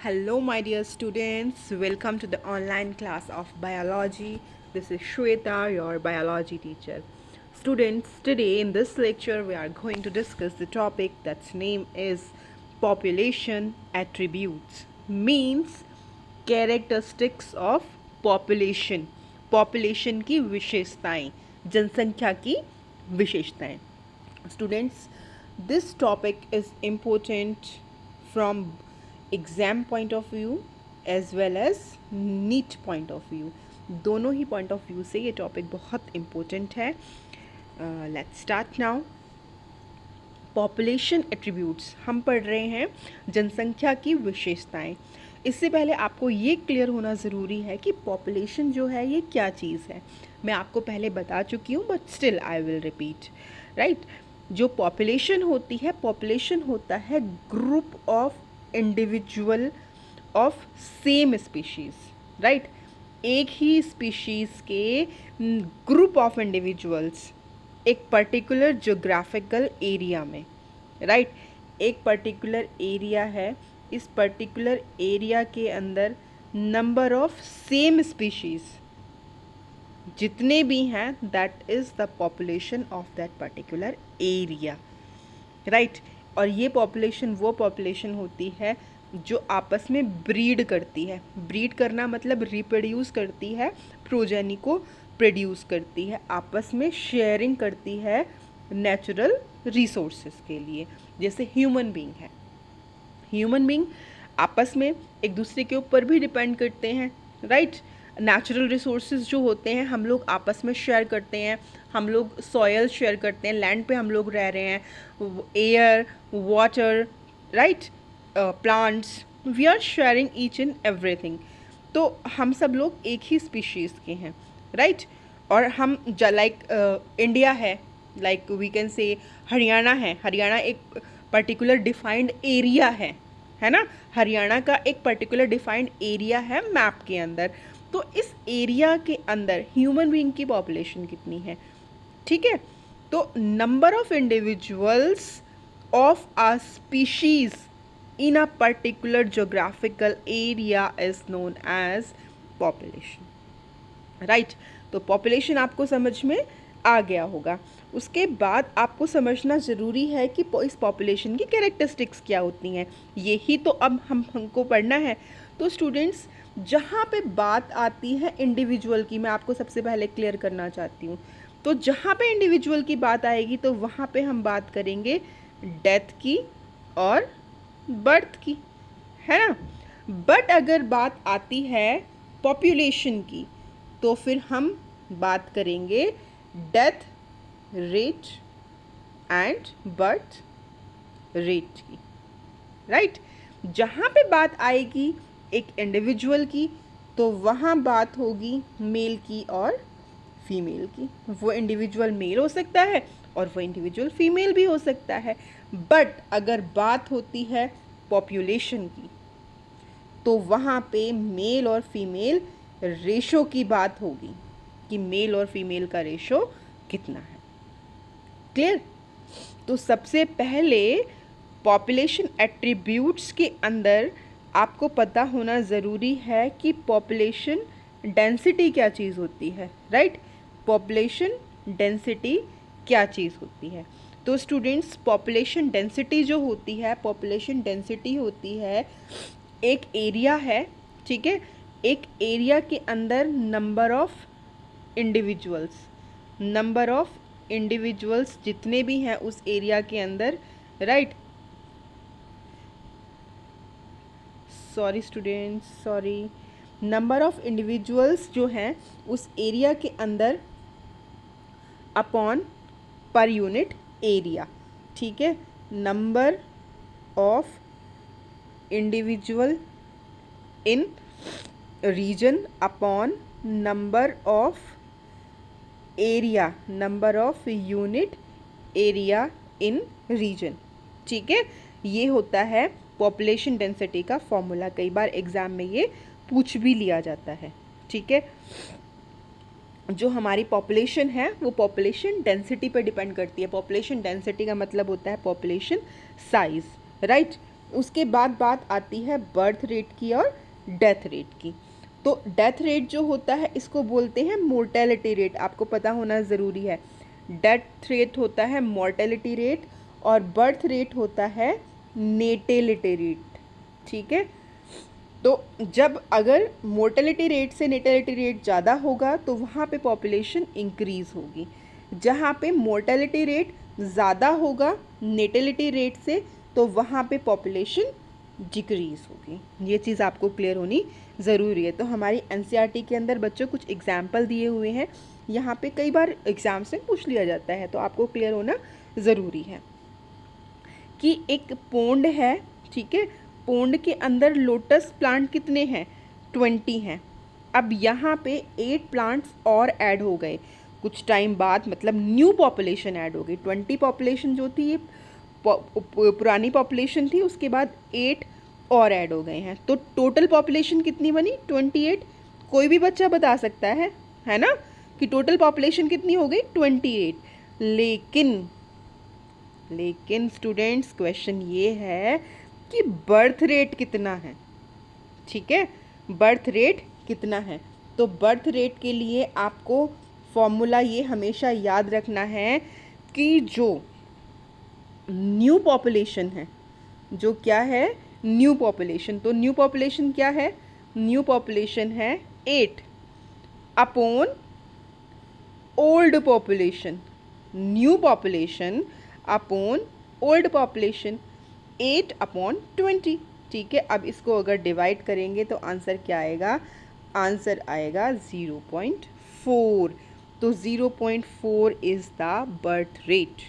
Hello, my dear students. Welcome to the online class of biology. This is Shweta, your biology teacher. Students, today in this lecture, we are going to discuss the topic that's name is population attributes, means characteristics of population. Population की विशेषताएं, जनसंख्या की विशेषताएं. Students, this topic is important from exam point of view as well as NEET point of view. दोनों ही point of view से ये topic बहुत इम्पोर्टेंट है. Let's start now. Population attributes हम पढ़ रहे हैं जनसंख्या की विशेषताएं. इससे पहले आपको ये क्लियर होना ज़रूरी है कि पॉपुलेशन जो है ये क्या चीज़ है. मैं आपको पहले बता चुकी हूँ but still I will repeat. Right, जो पॉपुलेशन होती है, पॉपुलेशन होता है group of individual of same species. Right, एक ही स्पीशीज़ के ग्रुप ऑफ इंडिविजुअल्स एक पर्टिकुलर जोग्राफिकल एरिया में. राइट, एक पर्टिकुलर एरिया है, इस पर्टिकुलर एरिया के अंदर नंबर ऑफ सेम स्पीशीज़ जितने भी हैं that is the population of that particular area. Right, और ये पॉपुलेशन वो पॉपुलेशन होती है जो आपस में ब्रीड करती है. ब्रीड करना मतलब रिप्रोड्यूस करती है, प्रोजेनी को प्रोड्यूस करती है, आपस में शेयरिंग करती है नेचुरल रिसोर्सेज के लिए. जैसे ह्यूमन बीइंग है, ह्यूमन बीइंग आपस में एक दूसरे के ऊपर भी डिपेंड करते हैं. राइट, नेचुरल रिसोर्सेज जो होते हैं हम लोग आपस में शेयर करते हैं. हम लोग सॉयल शेयर करते हैं, लैंड पे हम लोग रह रहे हैं, air, water, right, plants, we are sharing each and everything. तो हम सब लोग एक ही स्पीशीज़ के हैं. राइट, और हम लाइक इंडिया है, like we can say Haryana है. हरियाणा एक पर्टिकुलर डिफाइंड एरिया है ना. हरियाणा का एक पर्टिकुलर डिफाइंड एरिया है मैप के अंदर. तो इस एरिया के अंदर ह्यूमन बीइंग की पॉपुलेशन कितनी है. ठीक है, तो number of individuals of a species in a particular geographical area is known as population. Right, तो पॉपुलेशन आपको समझ में आ गया होगा. उसके बाद आपको समझना ज़रूरी है कि इस पॉपुलेशन की कैरेक्टरिस्टिक्स क्या होती हैं. यही तो अब हमको पढ़ना है. तो स्टूडेंट्स, जहाँ पे बात आती है इंडिविजुअल की, मैं आपको सबसे पहले क्लियर करना चाहती हूँ. तो जहाँ पे इंडिविजुअल की बात आएगी तो वहाँ पे हम बात करेंगे डेथ की और बर्थ की, है ना. बट अगर बात आती है पॉपुलेशन की तो फिर हम बात करेंगे death rate and birth rate की. राइट, जहाँ पे बात आएगी एक इंडिविजुअल की तो वहाँ बात होगी मेल की और फीमेल की. वो इंडिविजुअल मेल हो सकता है और वो इंडिविजुअल फीमेल भी हो सकता है. बट अगर बात होती है पॉपुलेशन की तो वहाँ पे मेल और फीमेल रेशो की बात होगी कि मेल और फीमेल का रेशो कितना है. क्लियर. तो सबसे पहले पॉपुलेशन एट्रीब्यूट्स के अंदर आपको पता होना ज़रूरी है कि पॉपुलेशन डेंसिटी क्या चीज़ होती है. राइट, पॉपुलेशन डेंसिटी क्या चीज़ होती है. तो स्टूडेंट्स, पॉपुलेशन डेंसिटी जो होती है, पॉपुलेशन डेंसिटी होती है एक एरिया है. ठीक है, एक एरिया के अंदर नंबर ऑफ इंडिविजुअल्स जितने भी हैं उस एरिया के अंदर. Right, sorry students, sorry, number of individuals जो हैं उस एरिया के अंदर अपॉन पर यूनिट एरिया. ठीक है, number of individual in region upon number of area, number of unit area in region. ठीक है, ये होता है पॉपुलेशन डेंसिटी का फॉर्मूला. कई बार एग्ज़ाम में ये पूछ भी लिया जाता है. ठीक है, जो हमारी पॉपुलेशन है वो पॉपुलेशन डेंसिटी पर डिपेंड करती है. पॉपुलेशन डेंसिटी का मतलब होता है पॉपुलेशन साइज़. राइट, उसके बाद बात आती है बर्थ रेट की और डेथ रेट की। तो डेथ रेट जो होता है इसको बोलते हैं मोर्टेलिटी रेट, आपको पता होना ज़रूरी है। डेथ रेट होता है मोर्टेलिटी रेट और बर्थ रेट होता है नेटेलिटी रेट। ठीक है, तो जब अगर मोर्टेलिटी रेट से नेटेलिटी रेट ज़्यादा होगा तो वहाँ पे पॉपुलेशन इंक्रीज़ होगी। जहाँ पे मोर्टेलिटी रेट ज़्यादा होगा नेटेलिटी रेट से तो वहाँ पे पॉपुलेशन डिक्रीज़ होगी। ये चीज़ आपको क्लियर होनी ज़रूरी है। तो हमारी एनसीईआरटी के अंदर बच्चों कुछ एग्जाम्पल दिए हुए हैं, यहाँ पे कई बार एग्ज़ाम से पूछ लिया जाता है, तो आपको क्लियर होना ज़रूरी है कि एक पोंड है, ठीक है, पोंड के अंदर लोटस प्लांट कितने हैं, 20 हैं। अब यहाँ पे 8 प्लांट्स और ऐड हो गए कुछ टाइम बाद, मतलब न्यू पॉपुलेशन ऐड हो गई। 20 पॉपुलेशन जो थी ये पुरानी पॉपुलेशन थी, उसके बाद 8 और ऐड हो गए हैं, तो टोटल पॉपुलेशन कितनी बनी, 28। कोई भी बच्चा बता सकता है ना, कि टोटल पॉपुलेशन कितनी हो गई, 28। लेकिन स्टूडेंट्स क्वेश्चन ये है कि बर्थ रेट कितना है। ठीक है, बर्थ रेट कितना है, तो बर्थ रेट के लिए आपको फॉर्मूला ये हमेशा याद रखना है कि जो न्यू पॉपुलेशन है, जो क्या है, न्यू पॉपुलेशन, तो न्यू पॉपुलेशन क्या है, न्यू पॉपुलेशन है 8 upon old population, new population upon old population, 8 upon 20। ठीक है, अब इसको अगर डिवाइड करेंगे तो आंसर क्या आएगा, आंसर आएगा 0.4। तो 0.4 is the birth rate,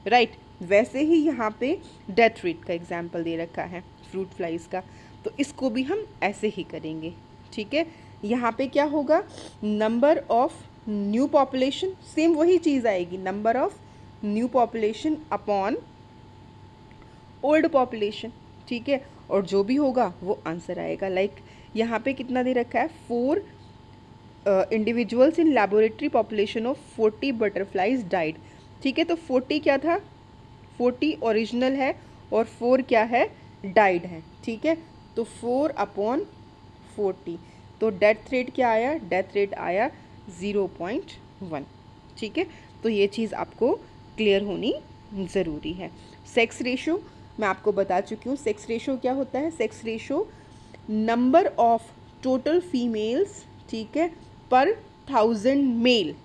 right. वैसे ही यहाँ पे डेथ रेट का एग्जाम्पल दे रखा है फ्रूट फ्लाइज का, तो इसको भी हम ऐसे ही करेंगे। ठीक है, यहाँ पे क्या होगा, number of new population, same वही चीज़ आएगी, number of new population upon old population. ठीक है, और जो भी होगा वो आंसर आएगा। लाइक यहाँ पे कितना दे रखा है, 4 individuals in laboratory population of 40 butterflies died. ठीक है, तो 40 क्या था, 40 ओरिजिनल है और 4 क्या है, डाइड है। ठीक है, तो 4 अपॉन 40, तो डेथ रेट क्या आया, डेथ रेट आया 0.1। ठीक है, तो ये चीज़ आपको क्लियर होनी ज़रूरी है। सेक्स रेशो मैं आपको बता चुकी हूँ, सेक्स रेशो क्या होता है, sex ratio number of total females, ठीक है, per 1000 male,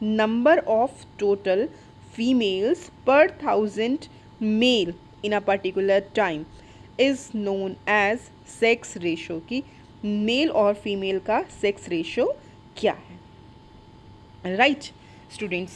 number of total females per 1000 male in a particular time is known as sex ratio, की मेल और फीमेल का सेक्स रेशो क्या है, राइट स्टूडेंट्स।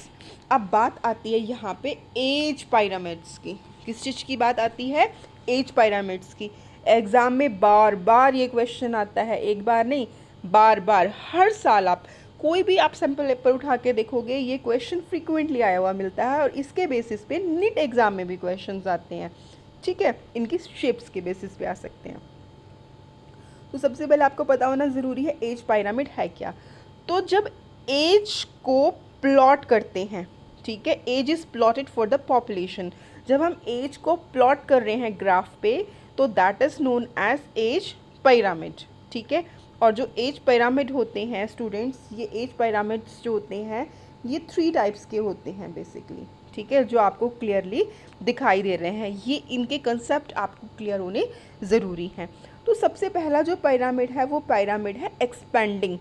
अब बात आती है यहाँ पे एज पिरामिड्स की। किस चीज़ की बात आती है, एज पिरामिड्स की। एग्ज़ाम में बार बार ये क्वेश्चन आता है, एक बार नहीं बार बार, हर साल आप कोई भी आप सैम्पल पेपर उठा के देखोगे ये क्वेश्चन फ्रीक्वेंटली आया हुआ मिलता है, और इसके बेसिस पे नीट एग्ज़ाम में भी क्वेश्चंस आते हैं। ठीक है, इनकी शेप्स के बेसिस पे आ सकते हैं। तो सबसे पहले आपको पता होना ज़रूरी है एज पिरामिड है क्या। तो जब एज को प्लॉट करते हैं, ठीक है, age is plotted for the population, जब हम एज को प्लॉट कर रहे हैं ग्राफ पे तो that is known as age pyramid. ठीक है, और जो एज पिरामिड होते हैं स्टूडेंट्स, ये एज पिरामिड्स जो होते हैं ये 3 टाइप्स के होते हैं बेसिकली। ठीक है, जो आपको क्लियरली दिखाई दे रहे हैं, ये इनके कंसेप्ट आपको क्लियर होने ज़रूरी हैं। तो सबसे पहला जो पिरामिड है वो पिरामिड है एक्सपेंडिंग।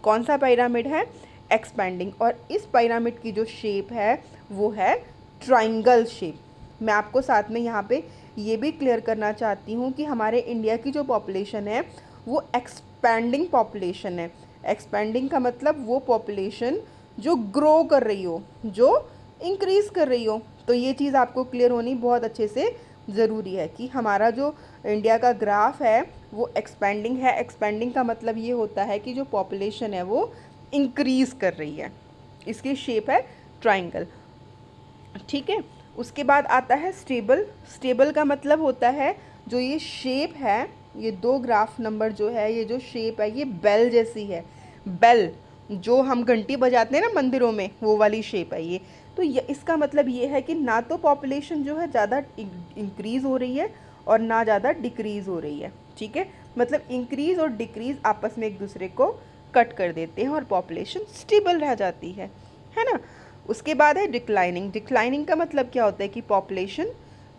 कौन सा पिरामिड है, एक्सपेंडिंग, और इस पिरामिड की जो शेप है वो है ट्राइंगल शेप। मैं आपको साथ में यहाँ पे ये भी क्लियर करना चाहती हूँ कि हमारे इंडिया की जो पॉपुलेशन है वो एक्सपेंडिंग पॉपुलेशन है। एक्सपेंडिंग का मतलब वो पॉपुलेशन जो ग्रो कर रही हो, जो इंक्रीज़ कर रही हो। तो ये चीज़ आपको क्लियर होनी बहुत अच्छे से ज़रूरी है कि हमारा जो इंडिया का ग्राफ है वो एक्सपेंडिंग है। एक्सपेंडिंग का मतलब ये होता है कि जो पॉपुलेशन है वो इंक्रीज़ कर रही है, इसकी शेप है ट्राइंगल। ठीक है, उसके बाद आता है स्टेबल। स्टेबल का मतलब होता है जो ये शेप है, ये 2 ग्राफ नंबर जो है, ये जो शेप है ये बेल जैसी है। बेल जो हम घंटी बजाते हैं ना मंदिरों में, वो वाली शेप है ये। तो ये इसका मतलब ये है कि ना तो पॉपुलेशन जो है ज़्यादा इंक्रीज़ हो रही है और ना ज़्यादा डिक्रीज़ हो रही है। ठीक है, मतलब इंक्रीज़ और डिक्रीज़ आपस में एक दूसरे को कट कर देते हैं और पॉपुलेशन स्टेबल रह जाती है ना। उसके बाद है डिक्लाइनिंग। डिक्लाइनिंग का मतलब क्या होता है कि पॉपुलेशन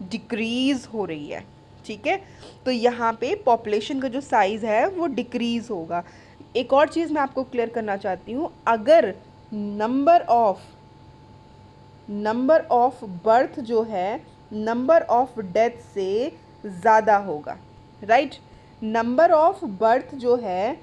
डिक्रीज़ हो रही है। ठीक है, तो यहाँ पे पॉपुलेशन का जो साइज़ है वो डिक्रीज़ होगा। एक और चीज़ मैं आपको क्लियर करना चाहती हूँ, अगर नंबर ऑफ बर्थ जो है नंबर ऑफ डेथ से ज़्यादा होगा, राइट। नंबर ऑफ बर्थ जो है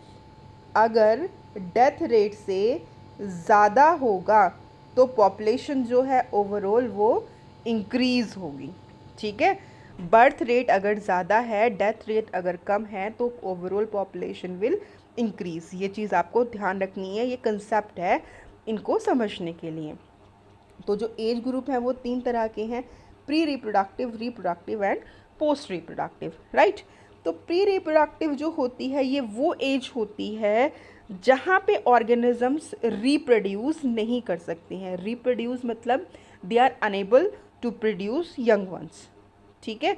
अगर डेथ रेट से ज़्यादा होगा तो पॉपुलेशन जो है ओवरऑल वो इंक्रीज़ होगी। ठीक है, बर्थ रेट अगर ज़्यादा है, डेथ रेट अगर कम है, तो ओवरऑल पॉपुलेशन विल इंक्रीज़। ये चीज़ आपको ध्यान रखनी है, ये कंसेप्ट है इनको समझने के लिए। तो जो एज ग्रुप है वो 3 तरह के हैं, pre reproductive, reproductive and post reproductive, right. तो प्री रिप्रोडक्टिव जो होती है ये वो एज होती है जहाँ पे ऑर्गेनिजम्स रिप्रोड्यूस नहीं कर सकते हैं। रिप्रोड्यूस मतलब they are unable to produce young ones. ठीक है,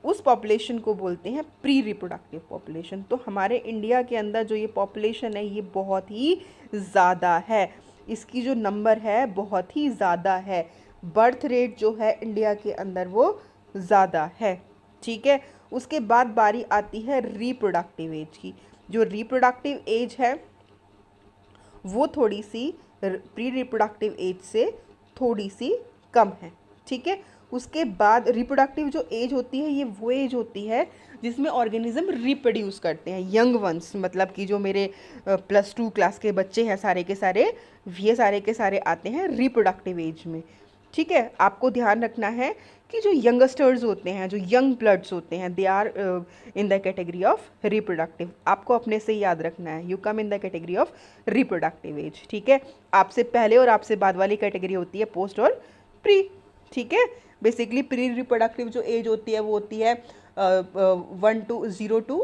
उस पॉपुलेशन को बोलते हैं प्री रिप्रोडक्टिव पॉपुलेशन। तो हमारे इंडिया के अंदर जो ये पॉपुलेशन है ये बहुत ही ज़्यादा है, इसकी जो नंबर है बहुत ही ज़्यादा है। बर्थ रेट जो है इंडिया के अंदर वो ज़्यादा है। ठीक है, उसके बाद बारी आती है रिप्रोडक्टिव एज की। जो रिप्रोडक्टिव एज है वो थोड़ी सी प्री रिप्रोडक्टिव एज से थोड़ी सी कम है। ठीक है, उसके बाद रिप्रोडक्टिव जो एज होती है ये वो एज होती है जिसमें ऑर्गेनिज्म रिप्रोड्यूस करते हैं यंग वंस, मतलब कि जो मेरे +2 क्लास के बच्चे हैं सारे के सारे, ये सारे के सारे आते हैं रिप्रोडक्टिव एज में। ठीक है, आपको ध्यान रखना है कि जो यंगस्टर्स होते हैं, जो यंग ब्लड्स होते हैं, they are in the category of reproductive. आपको अपने से याद रखना है, you come in the category of reproductive age. ठीक है, आपसे पहले और आपसे बाद वाली कैटेगरी होती है पोस्ट और प्री। ठीक है, बेसिकली प्री रिप्रोडक्टिव जो एज होती है वो होती है 0 to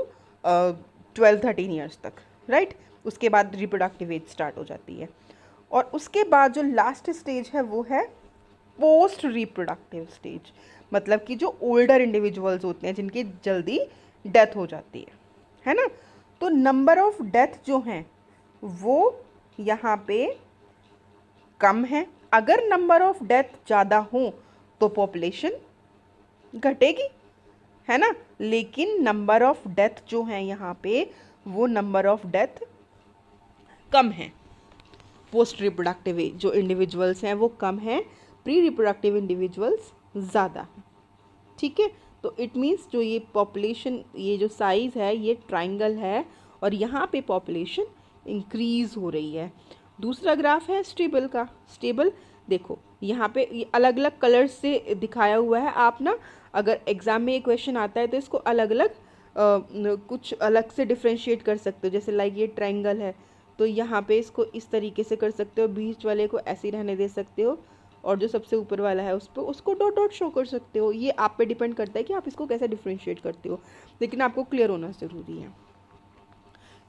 12-13 ईयर्स तक, राइट। उसके बाद रिप्रोडक्टिव एज स्टार्ट हो जाती है। और उसके बाद जो लास्ट स्टेज है वो है पोस्ट रिप्रोडक्टिव स्टेज, मतलब कि जो ओल्डर इंडिविजुअल्स होते हैं जिनकी जल्दी डेथ हो जाती है ना। तो नंबर ऑफ डेथ जो हैं वो यहाँ पे कम है। अगर नंबर ऑफ डेथ ज़्यादा हो तो पॉपुलेशन घटेगी, है ना। लेकिन नंबर ऑफ डेथ जो है यहाँ पे वो नंबर ऑफ डेथ कम है। पोस्ट रिप्रोडक्टिव जो इंडिविजुअल्स हैं वो कम हैं, प्री रिप्रोडक्टिव इंडिविजुअल्स ज़्यादा हैं। ठीक है, तो इट मीन्स जो ये पॉपुलेशन, ये जो साइज़ है ये ट्राइंगल है और यहाँ पे पॉपुलेशन इंक्रीज़ हो रही है। दूसरा ग्राफ है स्टेबल का। स्टेबल देखो यहाँ पे ये अलग अलग कलर्स से दिखाया हुआ है। आप ना अगर एग्ज़ाम में ये क्वेश्चन आता है तो इसको अलग अलग कुछ अलग से डिफ्रेंशिएट कर सकते हो। जैसे लाइक ये ट्रायंगल है तो यहाँ पे इसको इस तरीके से कर सकते हो, बीच वाले को ऐसे रहने दे सकते हो और जो सबसे ऊपर वाला है उस पर उसको डॉट डॉट शो कर सकते हो। ये आप पे डिपेंड करता है कि आप इसको कैसे डिफ्रेंशिएट करते हो, लेकिन आपको क्लियर होना ज़रूरी है।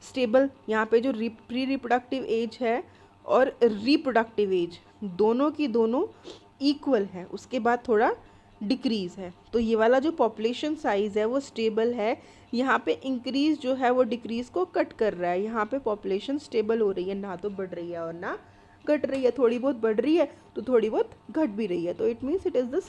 स्टेबल यहाँ पे जो प्री रिप्रोडक्टिव एज है और रिप्रोडक्टिव एज दोनों की दोनों इक्वल है, उसके बाद थोड़ा डिक्रीज़ है। तो ये वाला जो पॉपुलेशन साइज़ है वो स्टेबल है। यहाँ पे इंक्रीज़ जो है वो डिक्रीज़ को कट कर रहा है। यहाँ पे पॉपुलेशन स्टेबल हो रही है, ना तो बढ़ रही है और ना घट रही है। थोड़ी बहुत बढ़ रही है तो थोड़ी बहुत घट भी रही है, तो it means it is the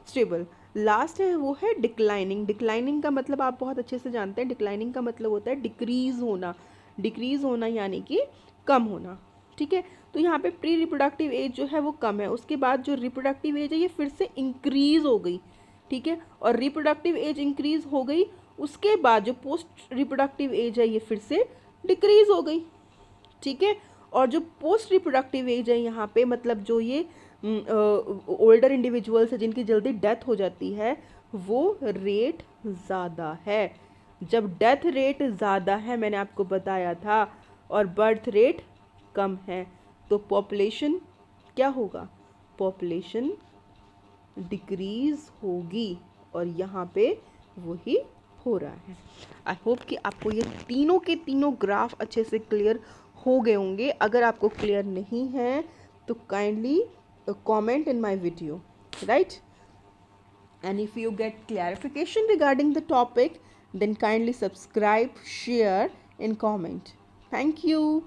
stable. Last है वो है डिक्लाइनिंग। डिक्लाइनिंग का मतलब आप बहुत अच्छे से जानते हैं, डिक्लाइनिंग का मतलब होता है डिक्रीज़ होना। डिक्रीज़ होना यानी कि कम होना। ठीक है, तो यहाँ पे प्री रिप्रोडक्टिव एज जो है वो कम है, उसके बाद जो रिप्रोडक्टिव एज है ये फिर से इंक्रीज़ हो गई। ठीक है, और रिप्रोडक्टिव एज इंक्रीज़ हो गई, उसके बाद जो पोस्ट रिप्रोडक्टिव एज है ये फिर से डिक्रीज़ हो गई। ठीक है, और जो पोस्ट रिप्रोडक्टिव एज है यहाँ पे मतलब जो ये ओल्डर इंडिविजुअल्स है जिनकी जल्दी डेथ हो जाती है वो रेट ज़्यादा है। जब डेथ रेट ज़्यादा है मैंने आपको बताया था और बर्थ रेट कम है तो पॉपुलेशन क्या होगा, पॉपुलेशन डिक्रीज़ होगी और यहाँ पे वही हो रहा है। आई होप कि आपको ये तीनों के तीनों ग्राफ अच्छे से क्लियर हो गए होंगे। अगर आपको क्लियर नहीं है तो kindly comment in my video, right. And if you get clarification regarding the topic, then kindly subscribe, share, and comment. Thank you.